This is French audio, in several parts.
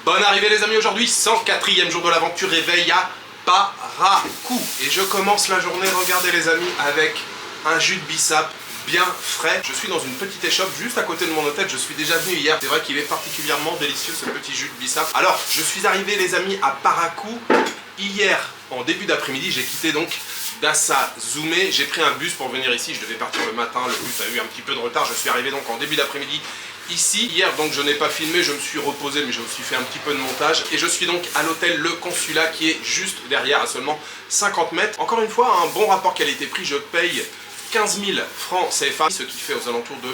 Bonne arrivée les amis, aujourd'hui 104e jour de l'aventure, réveil à Parakou. Et je commence la journée, regardez les amis, avec un jus de bissap bien frais. Je suis dans une petite échoppe juste à côté de mon hôtel, je suis déjà venu hier. C'est vrai qu'il est particulièrement délicieux ce petit jus de bissap. Alors, je suis arrivé les amis à Parakou hier en début d'après-midi. J'ai quitté donc Dassa Zoomé, j'ai pris un bus pour venir ici, je devais partir le matin, le bus a eu un petit peu de retard, je suis arrivé donc en début d'après-midi ici. Hier donc je n'ai pas filmé, je me suis reposé mais j'ai aussi fait un petit peu de montage et je suis donc à l'hôtel Le Consulat qui est juste derrière à seulement 50 mètres. Encore une fois un bon rapport qualité-prix, je paye 15 000 francs CFA, ce qui fait aux alentours de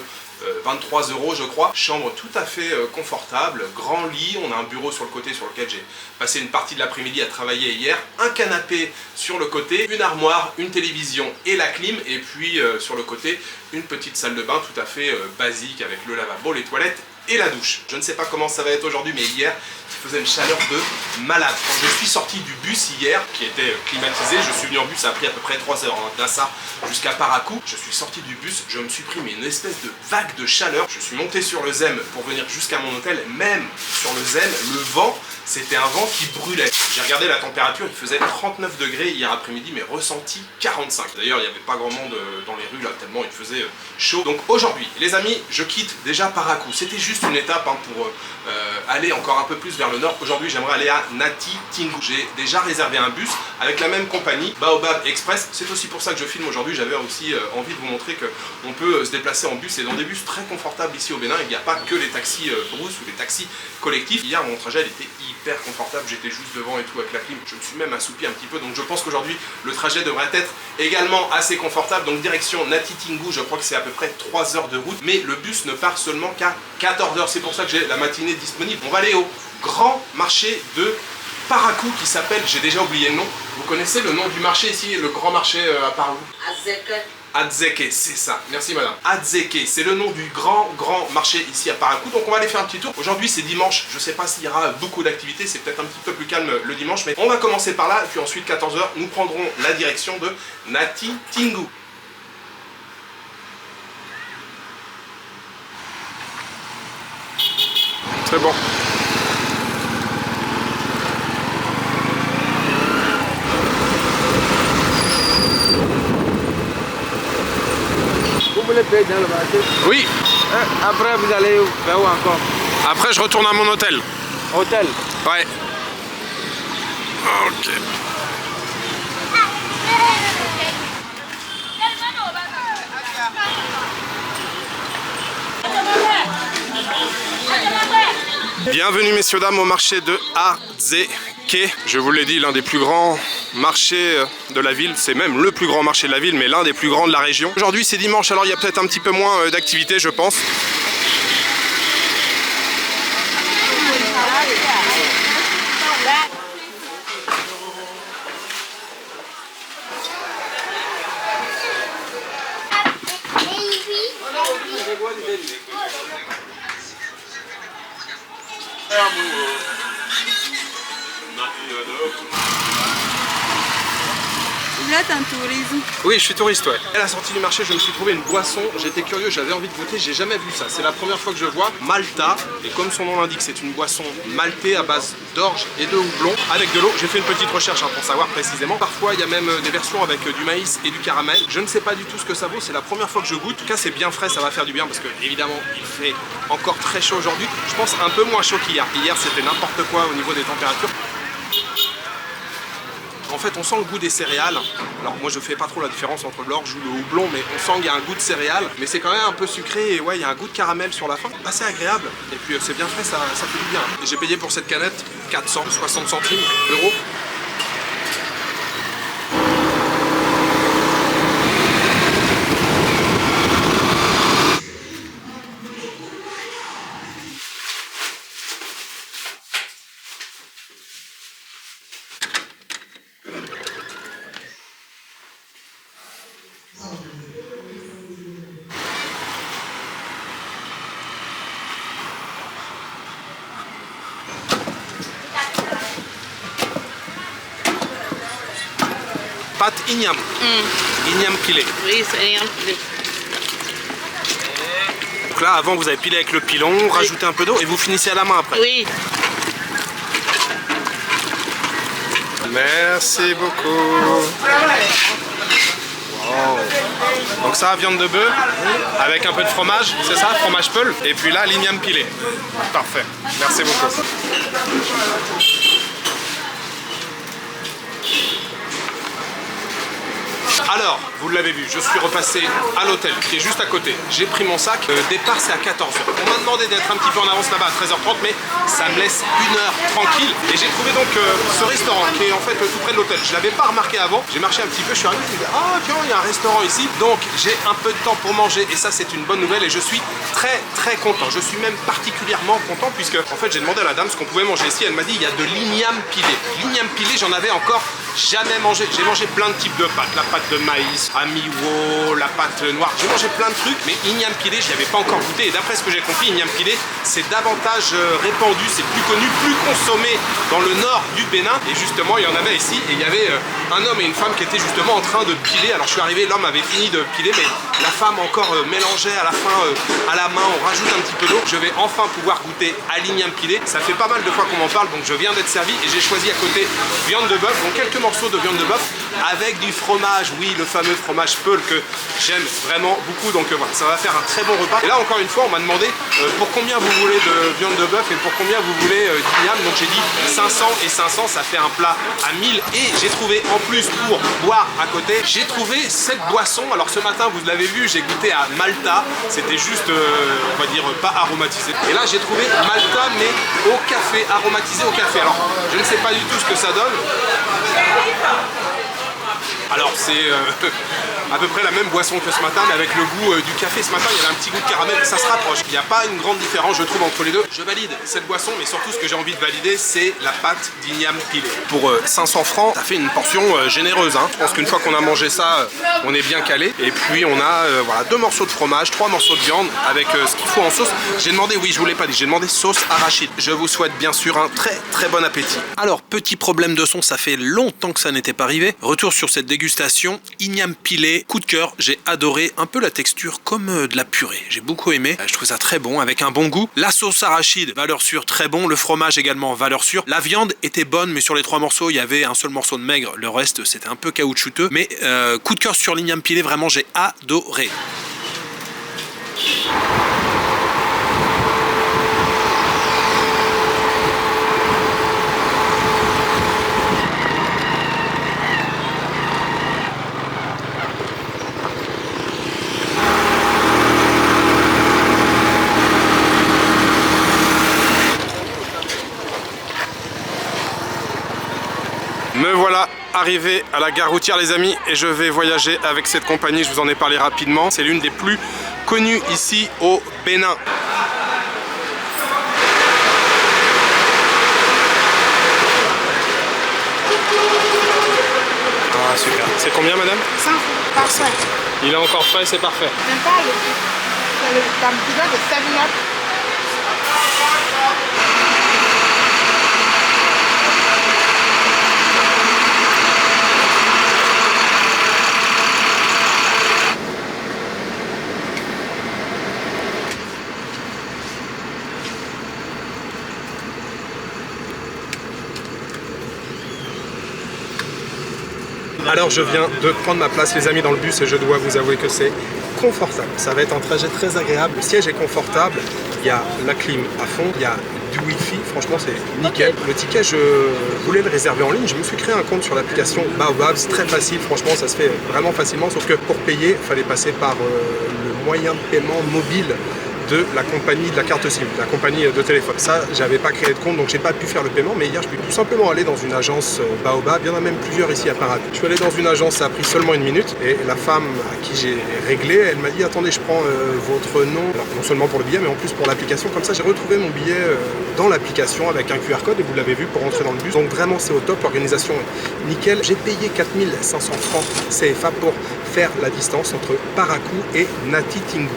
23 € je crois. Chambre tout à fait confortable, grand lit, on a un bureau sur le côté sur lequel j'ai passé une partie de l'après-midi à travailler hier, un canapé sur le côté, une armoire, une télévision et la clim, et puis sur le côté une petite salle de bain tout à fait basique avec le lavabo, les toilettes et la douche. Je ne sais pas comment ça va être aujourd'hui mais hier il faisait une chaleur de malade. Quand je suis sorti du bus hier qui était climatisé, je suis venu en bus, ça a pris à peu près 3 heures Dassa jusqu'à Parakou. Je suis sorti du bus, je me suis pris mais une espèce de vague de chaleur. Je suis monté sur le Zem pour venir jusqu'à mon hôtel. Même sur le Zem, le vent, c'était un vent qui brûlait. J'ai regardé la température, il faisait 39 degrés hier après-midi mais ressenti 45. D'ailleurs il n'y avait pas grand monde dans les rues là tellement il faisait chaud. Donc aujourd'hui les amis, je quitte déjà Parakou. C'était juste une étape hein, pour aller encore un peu plus vers le nord. Aujourd'hui j'aimerais aller à Nati Tingou. J'ai déjà réservé un bus avec la même compagnie, Baobab Express. C'est aussi pour ça que je filme aujourd'hui. J'avais aussi envie de vous montrer qu'on peut se déplacer en bus et dans des bus très confortables ici au Bénin. Il n'y a pas que les taxis brousse ou les taxis collectifs. Hier mon trajet il était hyper confortable, j'étais juste devant et tout avec la clim. Je me suis même assoupi un petit peu, donc je pense qu'aujourd'hui le trajet devrait être également assez confortable. Donc direction Nati Tingou, je crois que c'est à peu près 3 heures de route, mais le bus ne part seulement qu'à 14 h. C'est pour ça que j'ai la matinée disponible. On va aller au grand marché de Parakou qui s'appelle, j'ai déjà oublié le nom. Vous connaissez le nom du marché ici, le grand marché à Parakou? Adzeke, c'est ça. Merci madame. Adzeke, c'est le nom du grand marché ici à Parakou. Donc on va aller faire un petit tour. Aujourd'hui c'est dimanche, je sais pas s'il y aura beaucoup d'activités, c'est peut-être un petit peu plus calme le dimanche, mais on va commencer par là et puis ensuite 14 h, nous prendrons la direction de Nati Tingou. C'est bon. Vous voulez payer dans le marché? Oui. Après, vous allez vers où encore? Après, je retourne à mon hôtel. Hôtel? Ouais. Ok. Bienvenue messieurs dames au marché de Adzeke. Je vous l'ai dit, l'un des plus grands marchés de la ville, c'est même le plus grand marché de la ville, mais l'un des plus grands de la région. Aujourd'hui c'est dimanche, alors il y a peut-être un petit peu moins d'activité je pense. Vous êtes un tourisme? Oui, je suis touriste, ouais. À la sortie du marché, je me suis trouvé une boisson. J'étais curieux, j'avais envie de goûter. J'ai jamais vu ça. C'est la première fois que je vois Malta. Et comme son nom l'indique, c'est une boisson maltée à base d'orge et de houblon avec de l'eau. J'ai fait une petite recherche hein, pour savoir précisément. Parfois, il y a même des versions avec du maïs et du caramel. Je ne sais pas du tout ce que ça vaut. C'est la première fois que je goûte. En tout cas, c'est bien frais, ça va faire du bien parce que évidemment, il fait encore très chaud aujourd'hui. Je pense un peu moins chaud qu'hier. Hier, c'était n'importe quoi au niveau des températures. En fait on sent le goût des céréales. Alors moi je fais pas trop la différence entre l'orge ou le houblon, mais on sent qu'il y a un goût de céréales, mais c'est quand même un peu sucré et ouais il y a un goût de caramel sur la fin, assez agréable. Et puis c'est bien frais, ça fait du bien. Et j'ai payé pour cette canette 460 centimes d'euros. Pâte igname. Igname pilé. Oui, c'est igname pilé. Donc là, avant, vous avez pilé avec le pilon, rajoutez un peu d'eau et vous finissez à la main après. Oui. Merci beaucoup. Wow. Donc ça, viande de bœuf avec un peu de fromage, c'est ça, fromage peul. Et puis là, l'igname pilé. Parfait. Merci beaucoup. Alors, vous l'avez vu, je suis repassé à l'hôtel qui est juste à côté. J'ai pris mon sac. Départ, c'est à 14h. On m'a demandé d'être un petit peu en avance là-bas à 13h30, mais ça me laisse 1 heure tranquille. Et j'ai trouvé donc ce restaurant qui est en fait tout près de l'hôtel. Je ne l'avais pas remarqué avant. J'ai marché un petit peu, je suis arrivé, je me suis dit, ah tiens, il y a un restaurant ici. Donc, j'ai un peu de temps pour manger et ça, c'est une bonne nouvelle et je suis très content. Je suis même particulièrement content puisque, en fait, j'ai demandé à la dame ce qu'on pouvait manger ici. Elle m'a dit, il y a de l'igname pilé. L'igname pilé, j'en avais encore jamais mangé. J'ai mangé plein de types de pâtes. La pâte de maïs, amiwo, la pâte noire. J'ai mangé plein de trucs, mais igname pilé, je n'y avais pas encore goûté. Et d'après ce que j'ai compris, igname pilé, c'est davantage répandu, c'est plus connu, plus consommé dans le nord du Bénin. Et justement, il y en avait ici. Et il y avait un homme et une femme qui étaient justement en train de piler. Alors je suis arrivé, l'homme avait fini de piler, mais la femme encore mélangeait à la fin à la main. On rajoute un petit peu d'eau. Je vais enfin pouvoir goûter à l'igname pilé. Ça fait pas mal de fois qu'on m'en parle, donc je viens d'être servi et j'ai choisi à côté viande de bœuf. Donc quelques morceaux de viande de bœuf avec du fromage, oui, le fameux fromage peul que j'aime vraiment beaucoup. Donc voilà, ça va faire un très bon repas. Et là encore une fois, on m'a demandé pour combien vous voulez de viande de bœuf et pour combien vous voulez d'igname. Donc j'ai dit 500 et 500, ça fait un plat à 1000. Et j'ai trouvé en plus pour boire à côté, j'ai trouvé cette boisson. Alors ce matin, vous l'avez vu, j'ai goûté à Malta. C'était juste, on va dire, pas aromatisé. Et là, j'ai trouvé Malta, mais au café, aromatisé au café. Alors, je ne sais pas du tout ce que ça donne. Alors c'est à peu près la même boisson que ce matin, mais avec le goût du café. Ce matin, il y avait un petit goût de caramel, ça se rapproche. Il n'y a pas une grande différence, je trouve, entre les deux. Je valide cette boisson, mais surtout, ce que j'ai envie de valider, c'est la pâte d'igname pilé. Pour 500 francs, ça fait une portion généreuse. Hein. Je pense qu'une fois qu'on a mangé ça, on est bien calé. Et puis, on a voilà, 2 morceaux de fromage, 3 morceaux de viande, avec ce qu'il faut en sauce. J'ai demandé, oui, je vous l'ai pas dit, j'ai demandé sauce arachide. Je vous souhaite bien sûr un très bon appétit. Alors, petit problème de son, ça fait longtemps que ça n'était pas arrivé. Retour sur cette dégustation, igname pilé, coup de cœur, j'ai adoré un peu la texture comme de la purée, j'ai beaucoup aimé, je trouve ça très bon avec un bon goût. La sauce arachide, valeur sûre, très bon, le fromage également, valeur sûre. La viande était bonne, mais sur les 3 morceaux, il y avait un seul morceau de maigre, le reste c'était un peu caoutchouteux, mais coup de cœur sur l'igname pilé, vraiment j'ai adoré. Me voilà arrivé à la gare routière les amis et je vais voyager avec cette compagnie, je vous en ai parlé rapidement. C'est l'une des plus connues ici au Bénin. Ah super. C'est combien madame? 100 parfait. Il est encore frais, c'est parfait. Même pas le tampidon de 7-Up. Alors je viens de prendre ma place les amis dans le bus et je dois vous avouer que c'est confortable. Ça va être un trajet très agréable. Le siège est confortable, il y a la clim à fond, il y a du wifi, franchement c'est nickel. Le ticket je voulais le réserver en ligne, je me suis créé un compte sur l'application Baobab, c'est très facile, franchement ça se fait vraiment facilement, sauf que pour payer, il fallait passer par le moyen de paiement mobile de la compagnie de la carte SIM, la compagnie de téléphone. Ça, j'avais pas créé de compte, donc j'ai pas pu faire le paiement, mais hier, je suis tout simplement allé dans une agence Baobab, il y en a même plusieurs ici à Paris. Je suis allé dans une agence, ça a pris seulement 1 minute, et la femme à qui j'ai réglé, elle m'a dit, attendez, je prends votre nom, alors non seulement pour le billet, mais en plus pour l'application, comme ça, j'ai retrouvé mon billet dans l'application avec un QR code, et vous l'avez vu, pour rentrer dans le bus. Donc vraiment, c'est au top, l'organisation est nickel. J'ai payé 4500 francs CFA pour faire la distance entre Parakou et Nati Tingou.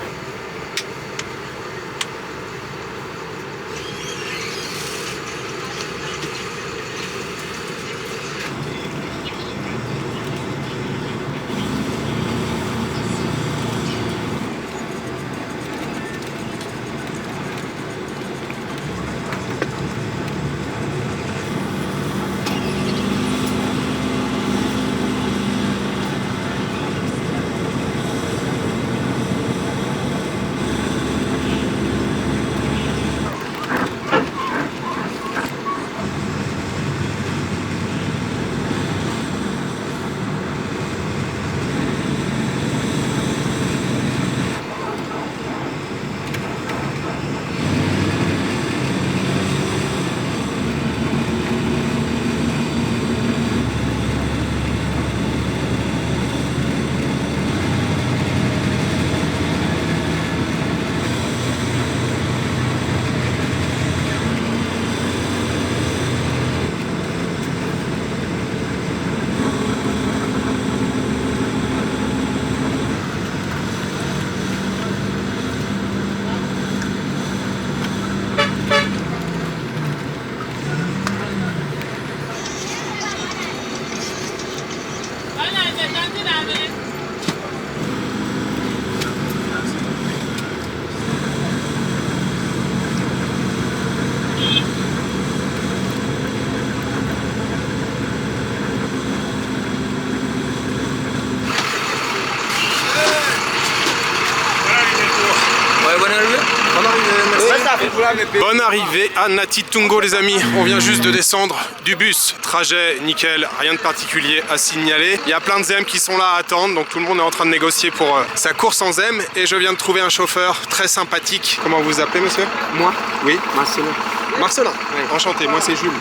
Bonne arrivée à Nati Tungo les amis, on vient juste de descendre du bus, trajet nickel, rien de particulier à signaler. Il y a plein de zèmes qui sont là à attendre, donc tout le monde est en train de négocier pour sa course en zème et je viens de trouver un chauffeur très sympathique. Comment vous vous appelez monsieur? Moi, Oui, Marcelin. Marcelin, Oui. Enchanté, moi c'est Jules.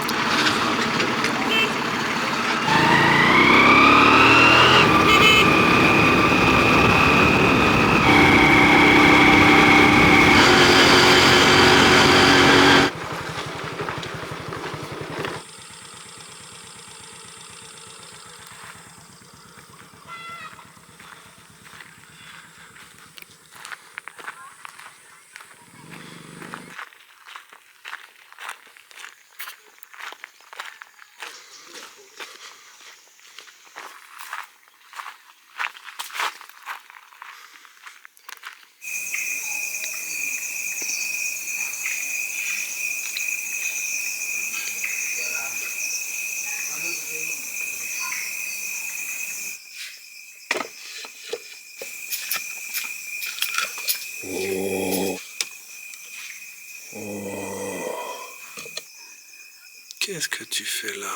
Qu'est-ce que tu fais là?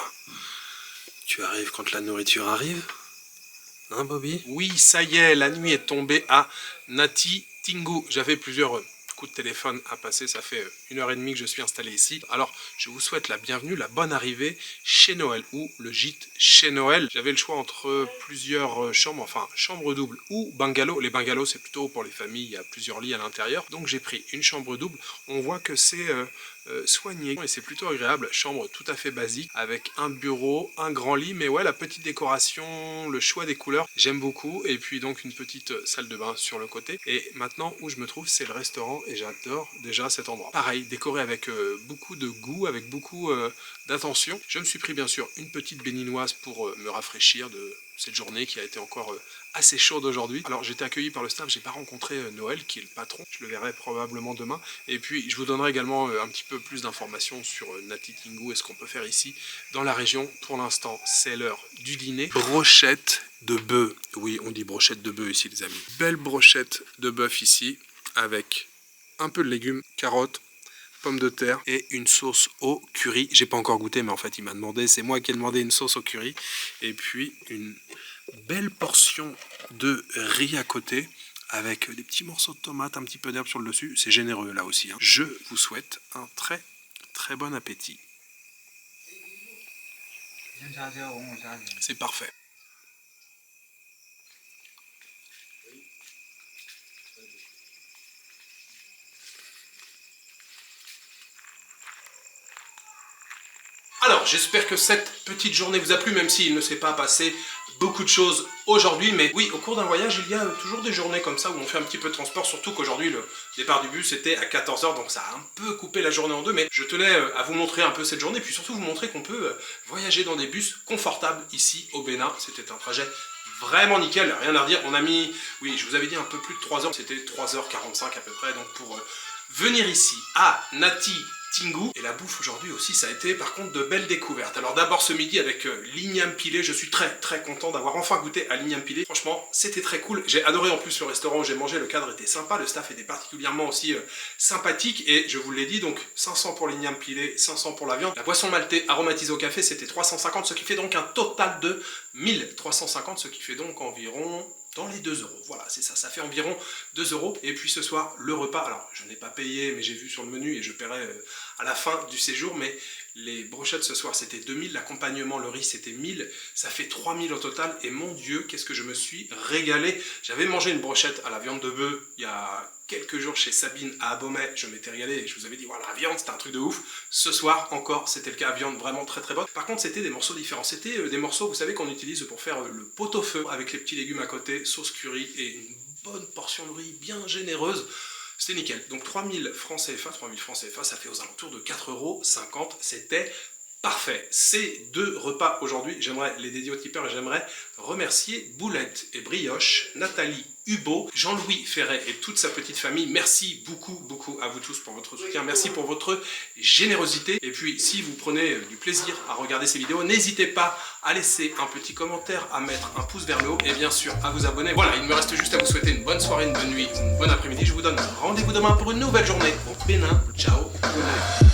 Tu arrives quand la nourriture arrive? Hein Bobby? Oui, ça y est, la nuit est tombée à Nati Tingu. J'avais plusieurs coups de téléphone à passer, ça fait 1h30 que je suis installé ici. Alors, je vous souhaite la bienvenue, la bonne arrivée chez Noël, ou le gîte chez Noël. J'avais le choix entre plusieurs chambres, enfin, chambre double ou bungalow. Les bungalows, c'est plutôt pour les familles, il y a plusieurs lits à l'intérieur. Donc j'ai pris une chambre double. On voit que c'est soigné et c'est plutôt agréable, chambre tout à fait basique avec un bureau, un grand lit, mais ouais, la petite décoration, le choix des couleurs, j'aime beaucoup. Et puis donc une petite salle de bain sur le côté. Et maintenant où je me trouve, c'est le restaurant et j'adore déjà cet endroit. Pareil, décoré avec beaucoup de goût, avec beaucoup d'attention. Je me suis pris bien sûr une petite béninoise pour me rafraîchir de cette journée qui a été encore assez chaude aujourd'hui. Alors j'étais accueilli par le staff, j'ai pas rencontré Noël qui est le patron, je le verrai probablement demain. Et puis je vous donnerai également un petit peu plus d'informations sur Nati Tingu et ce qu'on peut faire ici dans la région. Pour l'instant, c'est l'heure du dîner. Brochette de bœuf. Oui, on dit brochette de bœuf ici les amis. Belle brochette de bœuf ici avec un peu de légumes, carottes, pommes de terre et une sauce au curry. J'ai pas encore goûté, mais en fait il m'a demandé, c'est moi qui ai demandé une sauce au curry. Et puis une belle portion de riz à côté avec des petits morceaux de tomates, un petit peu d'herbe sur le dessus. C'est généreux là aussi, hein. Je vous souhaite un très très bon appétit. C'est parfait. Alors, j'espère que cette petite journée vous a plu, même s'il ne s'est pas passé beaucoup de choses aujourd'hui. Mais oui, au cours d'un voyage, il y a toujours des journées comme ça où on fait un petit peu de transport. Surtout qu'aujourd'hui, le départ du bus était à 14 h, donc ça a un peu coupé la journée en deux. Mais je tenais à vous montrer un peu cette journée, puis surtout vous montrer qu'on peut voyager dans des bus confortables ici au Bénin. C'était un trajet vraiment nickel, rien à redire. On a mis, oui, je vous avais dit un peu plus de 3 heures, c'était 3h45 à peu près, donc pour venir ici à Nati Tingu. Et la bouffe aujourd'hui aussi, ça a été par contre de belles découvertes. Alors d'abord ce midi avec l'igname pilé, je suis très très content d'avoir enfin goûté à l'igname pilé. Franchement, c'était très cool. J'ai adoré en plus le restaurant où j'ai mangé, le cadre était sympa, le staff était particulièrement aussi sympathique. Et je vous l'ai dit, donc 500 pour l'igname pilé, 500 pour la viande. La boisson maltais aromatisée au café, c'était 350, ce qui fait donc un total de 1350, ce qui fait donc environ dans les 2 €. Voilà, c'est ça, ça fait environ 2 €. Et puis ce soir, le repas, alors je n'ai pas payé, mais j'ai vu sur le menu et je paierai à la fin du séjour, mais les brochettes ce soir c'était 2000, l'accompagnement, le riz c'était 1000, ça fait 3000 au total. Et mon Dieu, qu'est-ce que je me suis régalé. J'avais mangé une brochette à la viande de bœuf il y a quelques jours chez Sabine à Abomey, je m'étais régalé et je vous avais dit voilà, la viande c'était un truc de ouf. Ce soir encore c'était le cas, viande vraiment très très bonne. Par contre c'était des morceaux différents, c'était des morceaux vous savez qu'on utilise pour faire le pot-au-feu avec les petits légumes à côté, sauce curry et une bonne portion de riz bien généreuse. C'était nickel. Donc 3000 francs CFA, 3000 francs CFA, ça fait aux alentours de 4,50 €. C'était Parfait, ces 2 repas aujourd'hui, j'aimerais les dédier aux tipeurs et j'aimerais remercier Boulette et Brioche, Nathalie Hubot, Jean-Louis Ferret et toute sa petite famille. Merci beaucoup à vous tous pour votre soutien, merci pour votre générosité. Et puis si vous prenez du plaisir à regarder ces vidéos, n'hésitez pas à laisser un petit commentaire, à mettre un pouce vers le haut et bien sûr à vous abonner. Voilà, il me reste juste à vous souhaiter une bonne soirée, une bonne nuit, une bonne après-midi. Je vous donne rendez-vous demain pour une nouvelle journée. Bon, Bénin, ciao, good night.